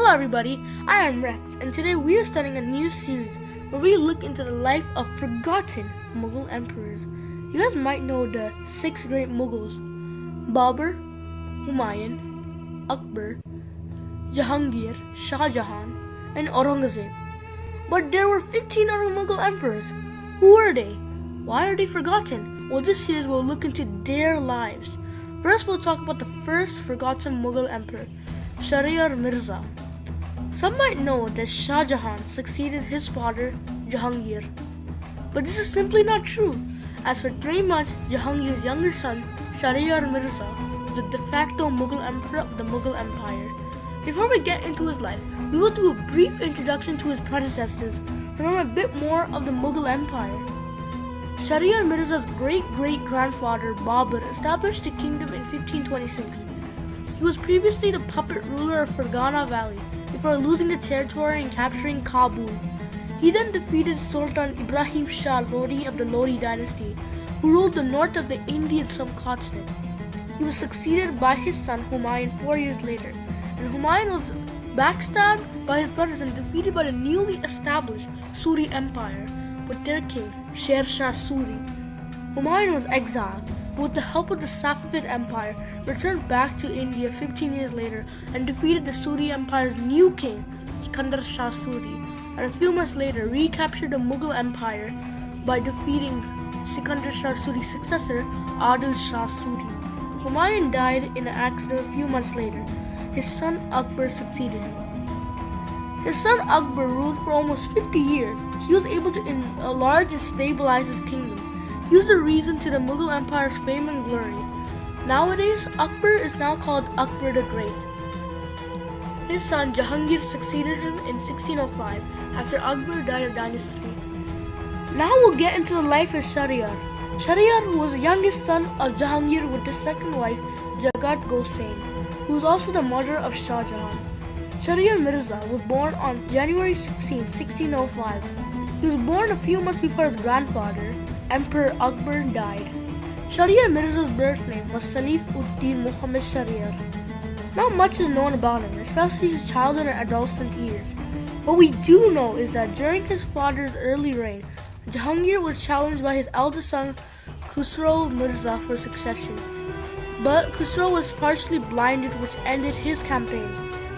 Hello everybody, I am Rex, and today we are starting a new series where we look into the life of forgotten Mughal emperors. You guys might know the 6 great Mughals: Babur, Humayun, Akbar, Jahangir, Shah Jahan, and Aurangzeb. But there were 15 other Mughal emperors. Who were they? Why are they forgotten? Well, this series will look into their lives. First, we'll talk about the first forgotten Mughal emperor, Shahryar Mirza. Some might know that Shah Jahan succeeded his father, Jahangir. But this is simply not true, as for 3 months, Jahangir's younger son, Shahryar Mirza, was the de facto Mughal emperor of the Mughal Empire. Before we get into his life, we will do a brief introduction to his predecessors to learn a bit more of the Mughal Empire. Shahryar Mirza's great-great-grandfather Babur established the kingdom in 1526. He was previously the puppet ruler of Fergana Valley before losing the territory and capturing Kabul. He then defeated Sultan Ibrahim Shah Lodi of the Lodi dynasty, who ruled the north of the Indian subcontinent. He was succeeded by his son Humayun 4 years later, and Humayun was backstabbed by his brothers and defeated by the newly established Suri Empire with their king, Sher Shah Suri. Humayun was exiled, but with the help of the Safavid Empire, returned back to India 15 years later and defeated the Suri Empire's new king, Sikandar Shah Suri, and a few months later recaptured the Mughal Empire by defeating Sikandar Shah Suri's successor, Adil Shah Suri. Humayun died in an accident a few months later. His son Akbar succeeded him. His son Akbar ruled for almost 50 years. He was able to enlarge and stabilize his kingdom. He was the reason to the Mughal Empire's fame and glory. Nowadays, Akbar is now called Akbar the Great. His son Jahangir succeeded him in 1605 after Akbar died of dynasty. Now we'll get into the life of Shahryar. Shahryar was the youngest son of Jahangir with his second wife, Jagat Gosain, who was also the mother of Shah Jahan. Shahryar Mirza was born on January 16, 1605. He was born a few months before his grandfather, Emperor Akbar, died. Shahryar Mirza's birth name was Salif-ud-Din Muhammad Shahryar. Not much is known about him, especially his childhood and adolescent years. What we do know is that during his father's early reign, Jahangir was challenged by his eldest son, Khusro Mirza, for succession. But Khusro was partially blinded, which ended his campaign.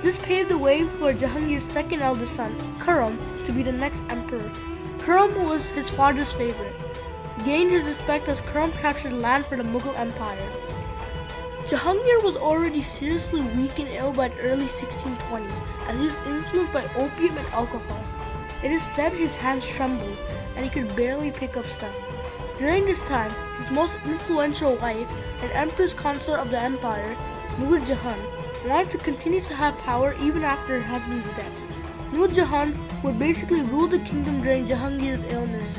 This paved the way for Jahangir's second eldest son, Khurram, to be the next emperor. Khurram was his father's favorite, gained his respect as Khurram captured land for the Mughal Empire. Jahangir was already seriously weak and ill by the early 1620s, as he was influenced by opium and alcohol. It is said his hands trembled, and he could barely pick up stuff. During this time, his most influential wife and empress consort of the empire, Nur Jahan, wanted to continue to have power even after her husband's death. Nur Jahan would basically rule the kingdom during Jahangir's illness.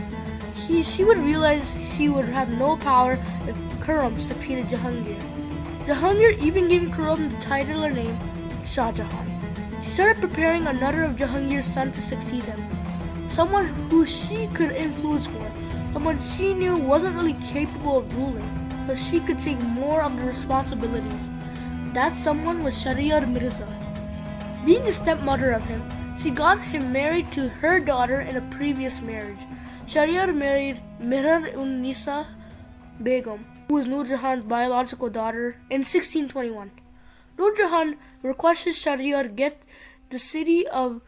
She would realize she would have no power if Khurram succeeded Jahangir. Jahangir even gave Khurram the title or name Shah Jahan. She started preparing another of Jahangir's sons to succeed him, someone who she could influence more, someone she knew wasn't really capable of ruling, but she could take more of the responsibilities. That someone was Shahryar Mirza. Being the stepmother of him, she got him married to her daughter in a previous marriage. Shahryar married Mihar-un-Nisa Begum, who was Nur Jahan's biological daughter, in 1621. Nur Jahan requested Shahryar get the city of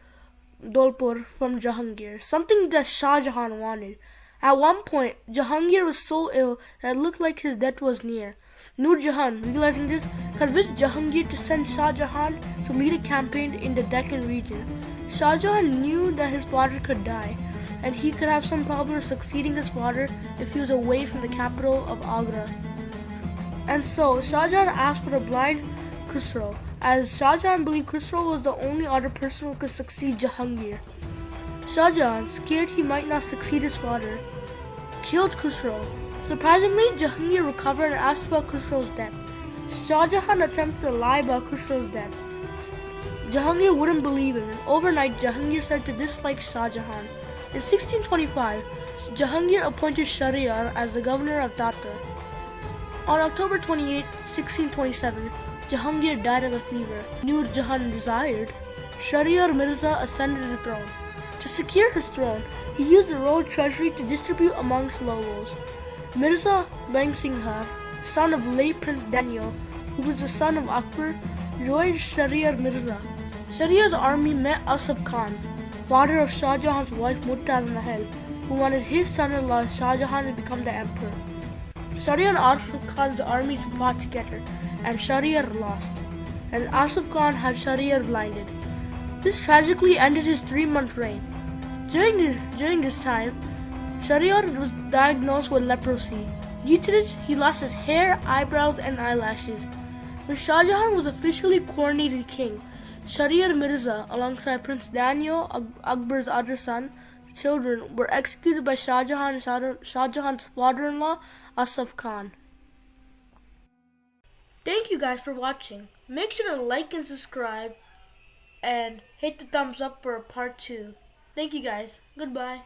Dolpur from Jahangir, something that Shah Jahan wanted. At one point, Jahangir was so ill that it looked like his death was near. Nur Jahan, realizing this, convinced Jahangir to send Shah Jahan to lead a campaign in the Deccan region. Shah Jahan knew that his father could die, and he could have some problem succeeding his father if he was away from the capital of Agra. And so, Shah Jahan asked for the blind Khusro, as Shah Jahan believed Khusro was the only other person who could succeed Jahangir. Shah Jahan, scared he might not succeed his father, killed Khusro. Surprisingly, Jahangir recovered and asked about Khusro's death. Shah Jahan attempted to lie about Khusro's death. Jahangir wouldn't believe him, and overnight Jahangir started to dislike Shah Jahan. In 1625, Jahangir appointed Shahryar as the governor of Tata. On October 28, 1627, Jahangir died of a fever. Nur Jahan desired Shahryar Mirza ascended the throne. To secure his throne, he used the royal treasury to distribute amongst locals. Mirza Bang Singhar, son of late Prince Daniel, who was the son of Akbar, joined Shahryar Mirza. Shahryar's army met Asaf Khan's, father of Shah Jahan's wife Mumtaz Mahal, who wanted his son-in-law Shah Jahan to become the emperor. Shahryar and Asaf Khan's armies fought together, and Shahryar lost, and Asaf Khan had Shahryar blinded. This tragically ended his 3-month reign. During this time, Shahryar was diagnosed with leprosy. Due to this, he lost his hair, eyebrows, and eyelashes. When Shah Jahan was officially coronated king, Shahryar Mirza, alongside Prince Daniel, Akbar's other son, children, were executed by Shah Jahan's father-in-law, Asaf Khan. Thank you guys for watching. Make sure to like and subscribe and hit the thumbs up for part 2. Thank you guys. Goodbye.